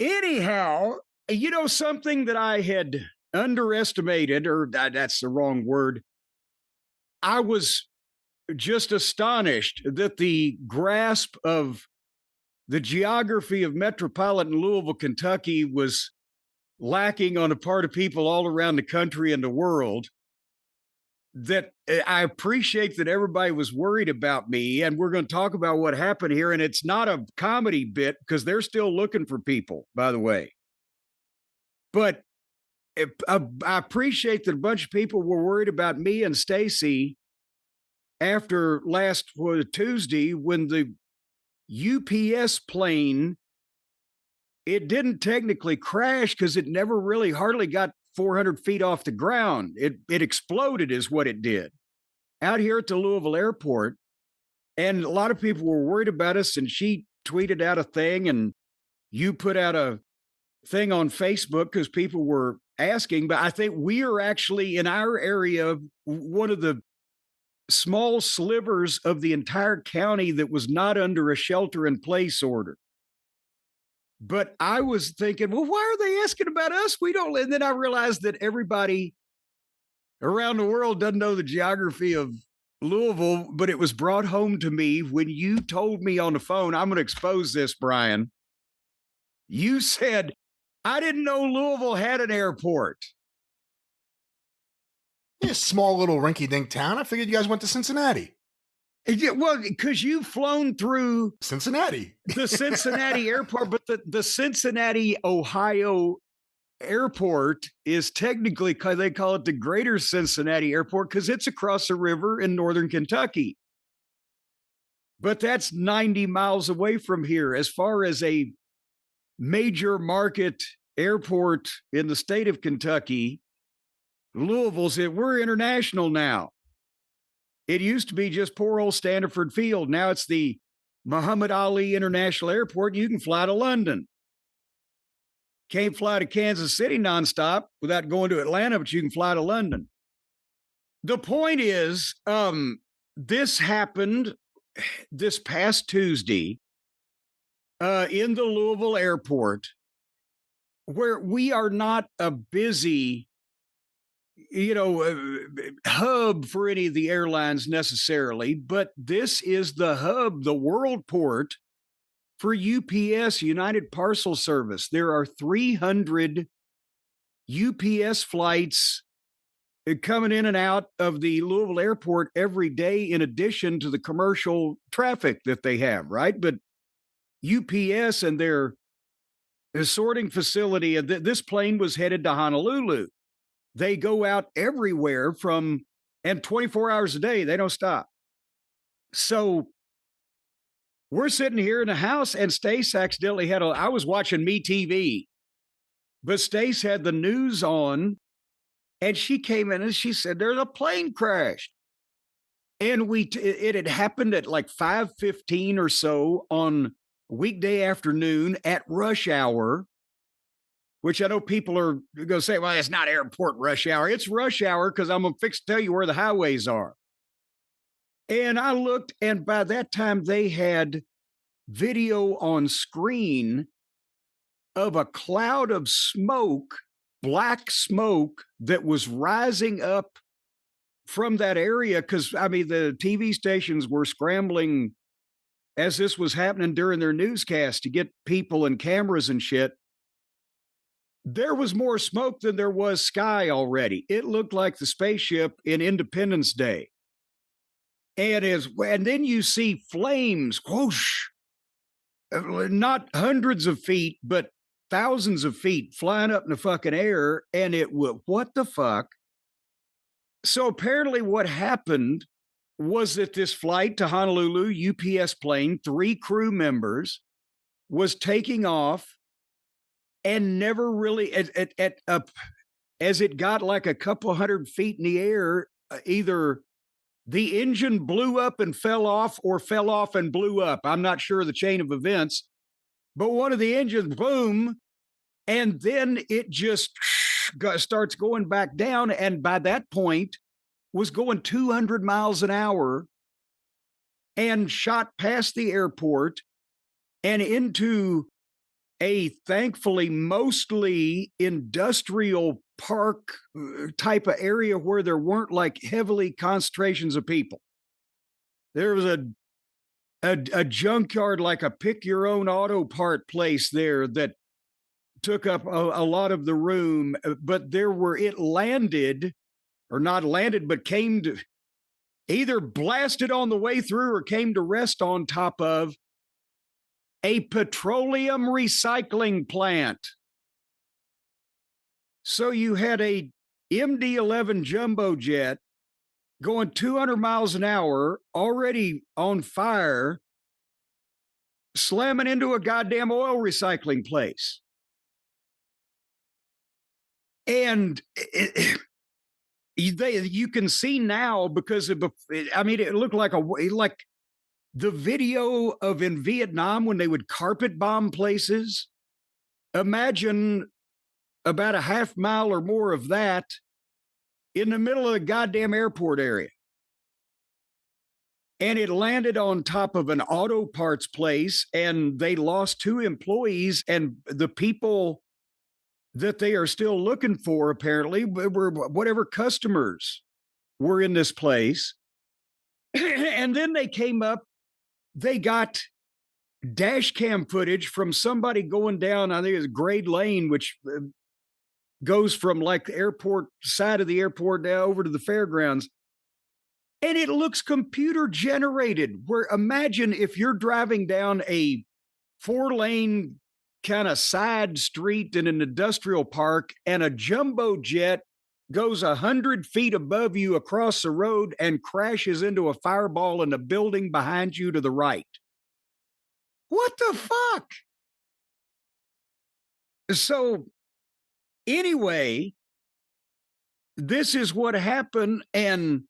Anyhow, something that I had underestimated, or that's the wrong word. I was just astonished that the grasp of the geography of metropolitan Louisville, Kentucky was lacking on the part of people all around the country and the world. That I appreciate that everybody was worried about me, and we're going to talk about what happened here. And it's not a comedy bit because they're still looking for people, by the way. But I appreciate that a bunch of people were worried about me and Stacy after last Tuesday when the UPS plane, it didn't technically crash because it never really hardly got 400 feet off the ground. It exploded is what it did out here at the Louisville airport. And a lot of people were worried about us, and she tweeted out a thing, and you put out a thing on Facebook because people were asking. But I think we are actually in our area one of the small slivers of the entire county that was not under a shelter in place order. But I was thinking, well, why are they asking about us? We don't. And then I realized that everybody around the world doesn't know the geography of Louisville, but it was brought home to me when you told me on the phone. I'm going to expose this, Brian. You said, I didn't know Louisville had an airport. Yeah, small little rinky-dink town. I figured you guys went to Cincinnati. Yeah, well, because you've flown through Cincinnati, the Cincinnati airport, but the Cincinnati, Ohio airport is technically, they call it the Greater Cincinnati Airport because it's across the river in northern Kentucky. But that's 90 miles away from here. As far as a major market airport in the state of Kentucky, Louisville's we're international now. It used to be just poor old Standiford Field. Now it's the Muhammad Ali International Airport. You can fly to London. Can't fly to Kansas City nonstop without going to Atlanta, but you can fly to London. The point is, this happened this past Tuesday in the Louisville airport, where we are not a busy hub for any of the airlines necessarily, but this is the hub, the world port for UPS, United Parcel Service. There are 300 UPS flights coming in and out of the Louisville airport every day, in addition to the commercial traffic that they have, right? But UPS and their sorting facility, this plane was headed to Honolulu. They go out everywhere and 24 hours a day, they don't stop. So we're sitting here in the house, and Stace accidentally I was watching MeTV, but Stace had the news on, and she came in and she said, there's a plane crash. And it had happened at like 5:15 or so on weekday afternoon at rush hour, which I know people are going to say, well, it's not airport rush hour. It's rush hour because I'm going to fix to tell you where the highways are. And I looked, and by that time they had video on screen of a cloud of smoke, black smoke that was rising up from that area. Because, I mean, the TV stations were scrambling as this was happening during their newscast to get people and cameras and shit. There was more smoke than there was sky already. It looked like the spaceship in Independence Day. And then you see flames, whoosh, not hundreds of feet, but thousands of feet flying up in the fucking air. And what the fuck? So apparently what happened was that this flight to Honolulu, UPS plane, 3 crew members, was taking off and never really, as it got like a couple hundred feet in the air, either the engine blew up and fell off, or fell off and blew up. I'm not sure of the chain of events, but one of the engines, boom, and then it just starts going back down. And by that point was going 200 miles an hour and shot past the airport and into a thankfully mostly industrial park type of area where there weren't like heavily concentrations of people. There was a junkyard, like a pick your own auto part place there that took up a lot of the room, but it landed or not landed, but came to either blasted on the way through or came to rest on top of a petroleum recycling plant. So you had a MD-11 jumbo jet going 200 miles an hour, already on fire, slamming into a goddamn oil recycling place. And you can see now because it looked like the video of in Vietnam when they would carpet bomb places. Imagine about a half mile or more of that in the middle of the goddamn airport area. And it landed on top of an auto parts place, and they lost 2 employees, and the people that they are still looking for apparently were whatever customers were in this place. And then they came up, they got dash cam footage from somebody going down, I think it's Grade Lane, which goes from like the airport side of the airport down over to the fairgrounds. And it looks computer generated, where imagine if you're driving down a 4-lane kind of side street in an industrial park and a jumbo jet goes 100 feet above you across the road and crashes into a fireball in a building behind you to the right. What the fuck? So anyway, this is what happened, and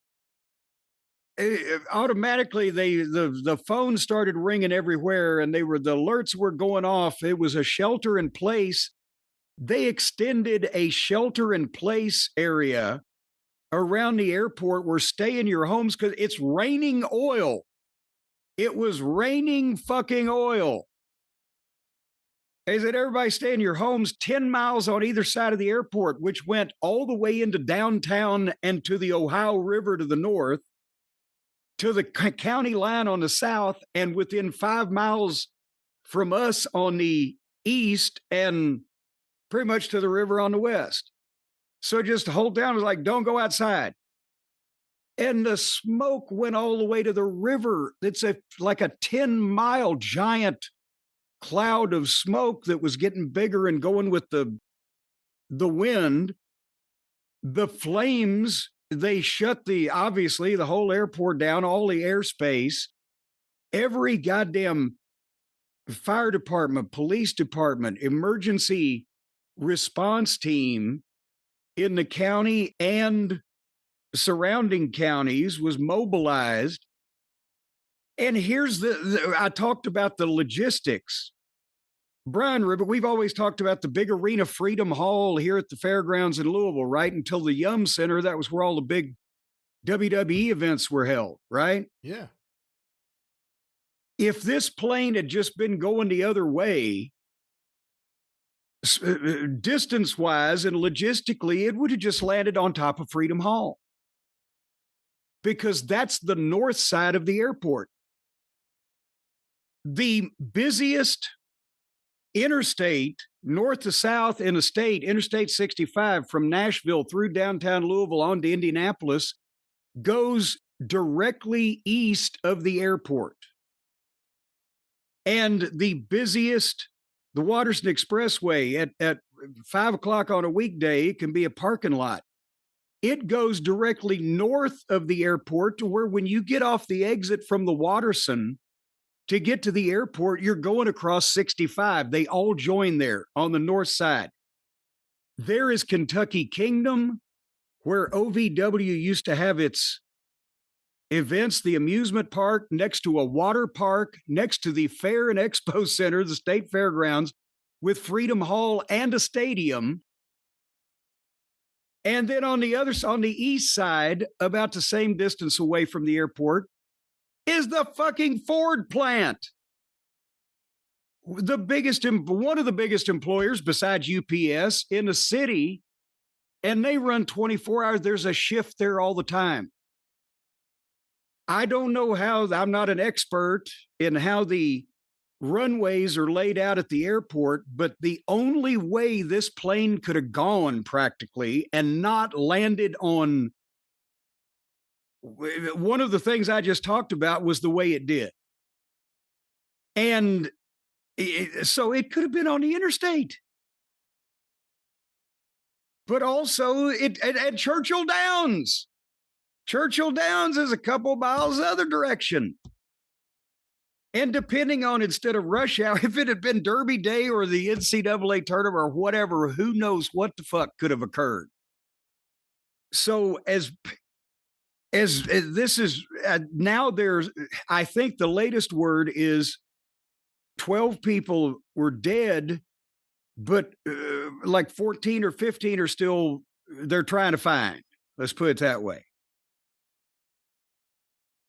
automatically the phone started ringing everywhere, and the alerts were going off. It was a shelter in place. They extended a shelter in place area around the airport where stay in your homes because it's raining oil. It was raining fucking oil. They said everybody stay in your homes 10 miles on either side of the airport, which went all the way into downtown and to the Ohio River to the north, to the county line on the south, and within 5 miles from us on the east, and pretty much to the river on the west. So just the whole town was like, don't go outside. And the smoke went all the way to the river. It's like a 10-mile giant cloud of smoke that was getting bigger and going with the wind. The flames, they shut obviously the whole airport down, all the airspace. Every goddamn fire department, police department, emergency response team in the county and surrounding counties was mobilized. And here's I talked about the logistics. Brian Ribbit, we've always talked about the big arena Freedom Hall here at the fairgrounds in Louisville, right? Until the Yum Center, that was where all the big WWE events were held, right? Yeah. If this plane had just been going the other way, distance-wise and logistically, it would have just landed on top of Freedom Hall. Because that's the north side of the airport. The busiest interstate, north to south in the state, Interstate 65 from Nashville through downtown Louisville on to Indianapolis, goes directly east of the airport. And the busiest, the Waterston Expressway at 5 o'clock on a weekday, can be a parking lot. It goes directly north of the airport to where when you get off the exit from the Waterson to get to the airport, you're going across 65. They all join there on the north side. There is Kentucky Kingdom, where OVW used to have its events, the amusement park, next to a water park, next to the Fair and Expo Center, the state fairgrounds, with Freedom Hall and a stadium. And then on the east side, about the same distance away from the airport, is the fucking Ford plant. one of the biggest employers besides UPS in the city, and they run 24 hours. There's a shift there all the time. I don't know how, I'm not an expert in how the runways are laid out at the airport, but the only way this plane could have gone practically and not landed on one of the things I just talked about was the way it did. And so it could have been on the interstate. But also at Churchill Downs. Churchill Downs is a couple miles the other direction. And depending on, instead of rush hour, if it had been Derby Day or the NCAA tournament or whatever, who knows what the fuck could have occurred. So as this is now, I think the latest word is 12 people were dead, but like 14 or 15 are still, they're trying to find. Let's put it that way.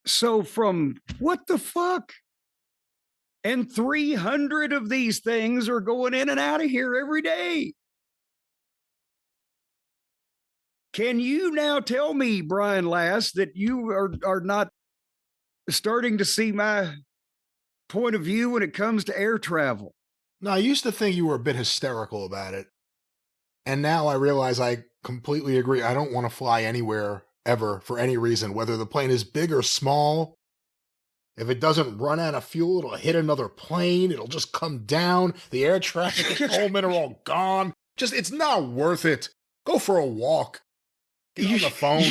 So from what the fuck? And 300 of these things are going in and out of here every day. Can you now tell me, Brian Lass, that you are not starting to see my point of view when it comes to air travel? No, I used to think you were a bit hysterical about it. And now I realize I completely agree. I don't want to fly anywhere ever for any reason, whether the plane is big or small. If it doesn't run out of fuel, it'll hit another plane. It'll just come down. The air traffic controlmen are all gone. Just, it's not worth it. Go for a walk. Get on the phone.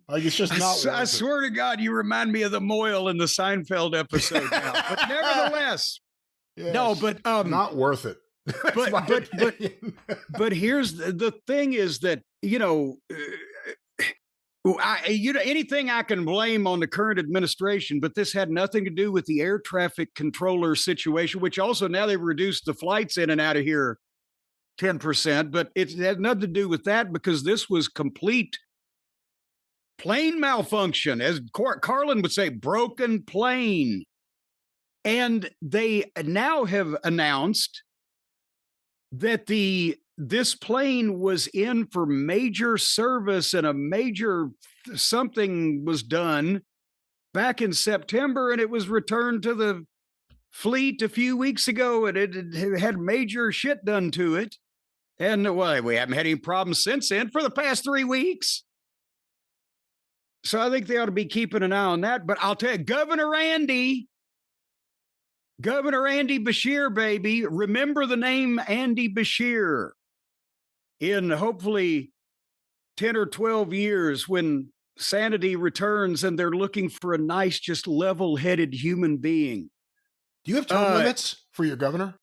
Like, it's just not worth it. I swear to God, you remind me of the Moyle in the Seinfeld episode now. But nevertheless, yes, no, but not worth it. But here's the thing is that, anything I can blame on the current administration, but this had nothing to do with the air traffic controller situation, which also now they've reduced the flights in and out of here 10%, but it had nothing to do with that because this was complete plane malfunction, as Carlin would say, broken plane. And they now have announced that this plane was in for major service and a major something was done back in September, and it was returned to the fleet a few weeks ago, and it had major shit done to it. And well, we haven't had any problems since then for the past 3 weeks. So I think they ought to be keeping an eye on that. But I'll tell you, Governor Andy Beshear, baby, remember the name Andy Beshear. In hopefully 10 or 12 years when sanity returns and they're looking for a nice, just level-headed human being. Do you have term limits for your governor?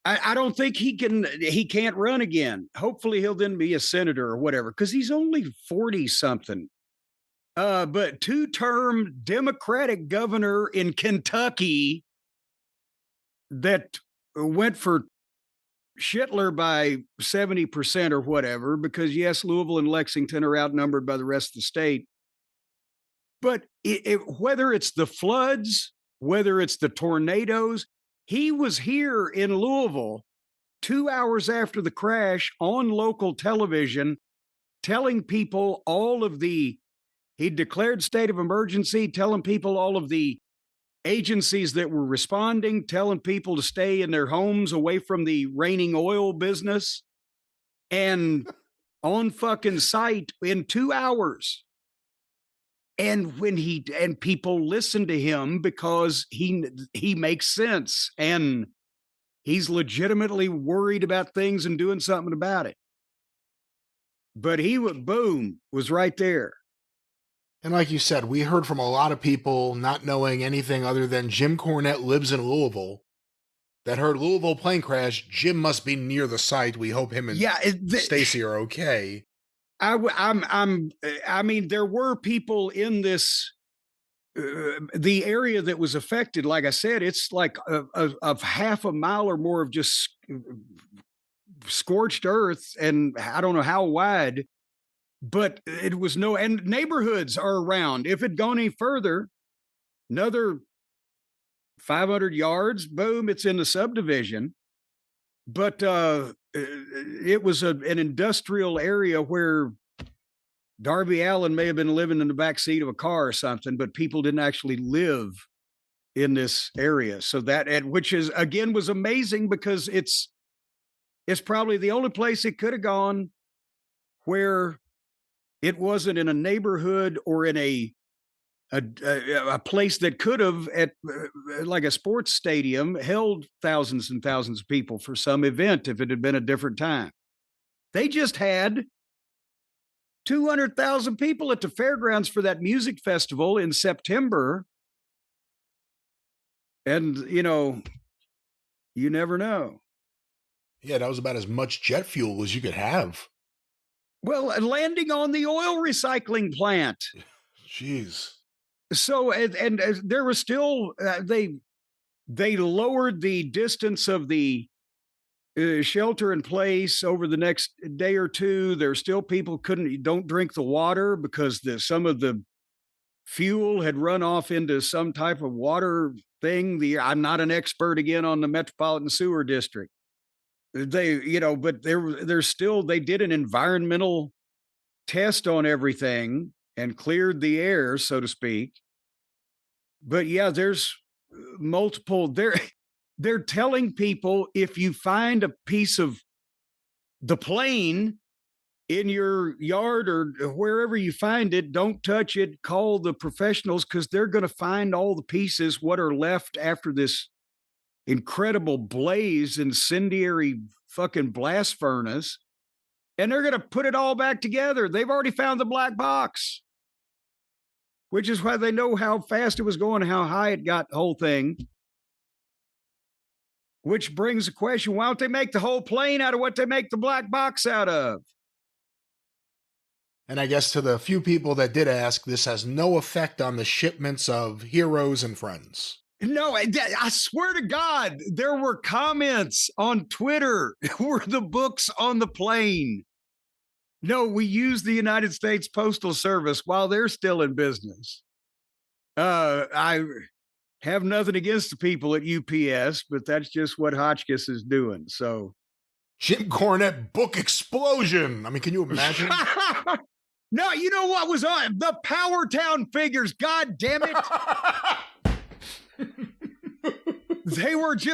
I don't think he can't run again. Hopefully he'll then be a senator or whatever, because he's only 40-something. But two-term Democratic governor in Kentucky that went for Schittler by 70% or whatever, because yes, Louisville and Lexington are outnumbered by the rest of the state. But whether it's the floods, whether it's the tornadoes, he was here in Louisville 2 hours after the crash on local television, telling people he declared state of emergency, telling people all of the agencies that were responding, telling people to stay in their homes away from the raining oil business, and on fucking site in 2 hours. And and people listen to him because he makes sense and he's legitimately worried about things and doing something about it. But was right there. And like you said, we heard from a lot of people not knowing anything other than Jim Cornette lives in Louisville that heard Louisville plane crash. Jim must be near the site. We hope him and Stacy are okay. I mean, there were people in this, the area that was affected. Like I said, it's like of half a mile or more of just scorched earth, and I don't know how wide. But it was and neighborhoods are around. If it gone any further, another 500 yards, boom, it's in the subdivision. But it was an industrial area where Darby Allin may have been living in the back seat of a car or something, but people didn't actually live in this area. So that, which is again was amazing because it's probably the only place it could have gone where it wasn't in a neighborhood or in a place that could have at like a sports stadium held thousands and thousands of people for some event if it had been a different time. They just had 200,000 people at the fairgrounds for that music festival in September. And, you know, you never know. Yeah, that was about as much jet fuel as you could have. Well, landing on the oil recycling plant. Jeez. So, and there was still, they lowered the distance of the shelter in place over the next day or two. There's still people don't drink the water because some of the fuel had run off into some type of water thing. I'm not an expert again on the Metropolitan Sewer District. But there's still, they did an environmental test on everything and cleared the air, so to speak. But yeah, there's multiple they're telling people if you find a piece of the plane in your yard or wherever you find it, don't touch it, call the professionals because they're going to find all the pieces, what are left after this incredible blaze, incendiary fucking blast furnace, and they're going to put it all back together. They've already found the black box, which is why they know how fast it was going, how high it got, the whole thing. Which brings the question, why don't they make the whole plane out of what they make the black box out of? And I guess to the few people that did ask, this has no effect on the shipments of Heroes and Friends. No, I swear to God, there were comments on Twitter. Were the books on the plane? No, we use the United States Postal Service while they're still in business. I have nothing against the people at UPS, but that's just what Hotchkiss is doing. So, Jim Cornette book explosion. I mean, can you imagine? No, you know what was on the Power Town figures? God damn it!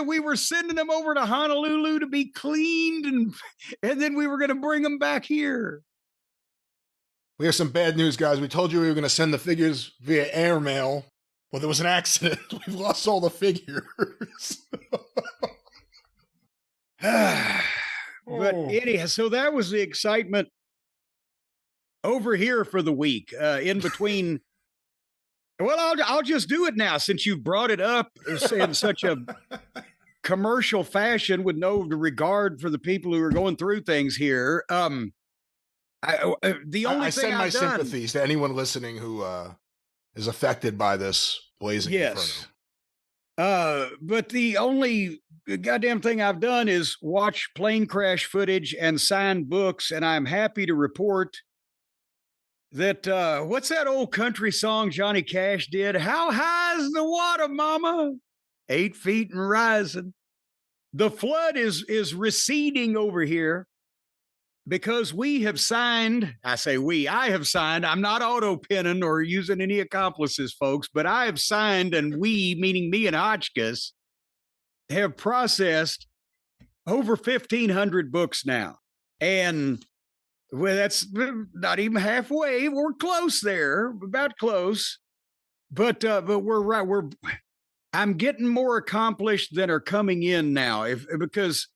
We were sending them over to Honolulu to be cleaned, and then we were going to bring them back here. We have some bad news, guys. We told you we were going to send the figures via airmail. Well, there was an accident. We've lost all the figures. But anyhow, so that was the excitement over here for the week. In between. Well, I'll just do it now since you brought it up in such a commercial fashion with no regard for the people who are going through things here. I send my sympathies to anyone listening who is affected by this blazing inferno. But the only goddamn thing I've done is watch plane crash footage and sign books, and I'm happy to report that, what's that old country song Johnny Cash did? How high's the water, mama? 8 feet and rising. The flood is receding over here because we have signed, I have signed, I'm not auto-pinning or using any accomplices, folks, but I have signed, and we, meaning me and Hotchkiss, have processed over 1,500 books now. And well, that's not even halfway. We're close there, about close. But we're right. I'm getting more accomplished than are coming in now. Because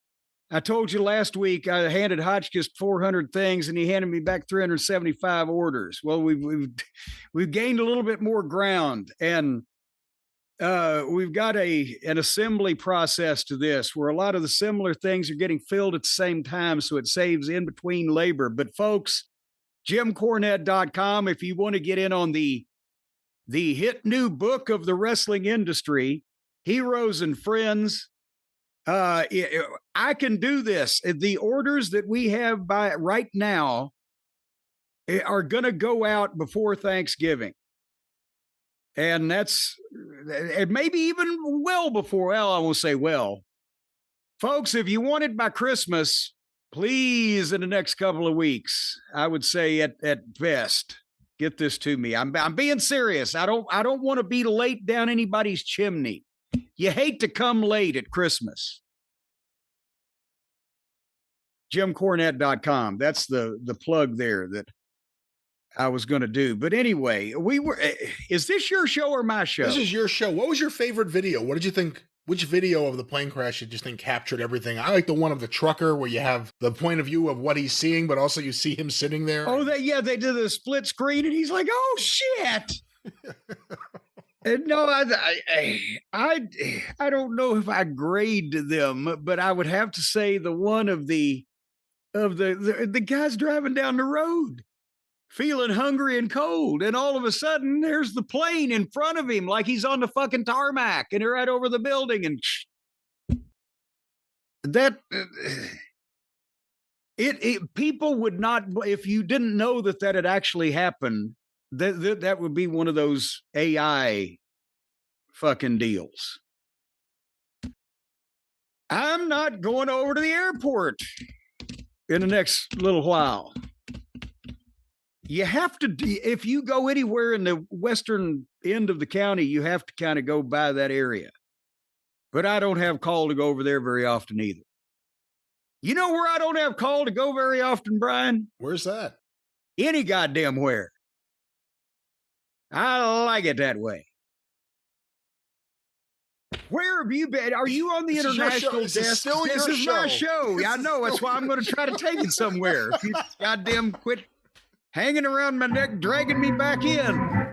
I told you last week I handed Hotchkiss 400 things and he handed me back 375 orders. Well, we've gained a little bit more ground, and we've got an assembly process to this where a lot of the similar things are getting filled at the same time, so it saves in between labor. But folks, JimCornette.com, if you want to get in on the hit new book of the wrestling industry, Heroes and Friends, I can do this. The orders that we have by right now are going to go out before Thanksgiving. And that's it, maybe even well before, well, I won't say well. Folks, if you want it by Christmas, please, in the next couple of weeks, I would say at best, get this to me. I'm being serious. I don't want to be late down anybody's chimney. You hate to come late at Christmas. JimCornette.com. That's the plug there that I was going to do. But anyway, is this your show or my show? This is your show. What was your favorite video? What did you think? Which video of the plane crash you just think captured everything? I like the one of the trucker where you have the point of view of what he's seeing, but also you see him sitting there. Oh, they did a split screen and he's like, oh shit. And no, I don't know if I grade them, but I would have to say the one of the guys driving down the road, feeling hungry and cold, and all of a sudden there's the plane in front of him like he's on the fucking tarmac and they're right over the building, and that people would not, if you didn't know that had actually happened, that would be one of those AI fucking deals. I'm not going over to the airport in the next little while. You have to, if you go anywhere in the western end of the county, you have to kind of go by that area. But I don't have call to go over there very often either. You know where I don't have call to go very often, Brian? Where's that? Any goddamn where. I like it that way. Where have you been? Are you on the international desk? This is my show. I know. That's why I'm going to try to take it somewhere. If you goddamn quit hanging around my neck, dragging me back in.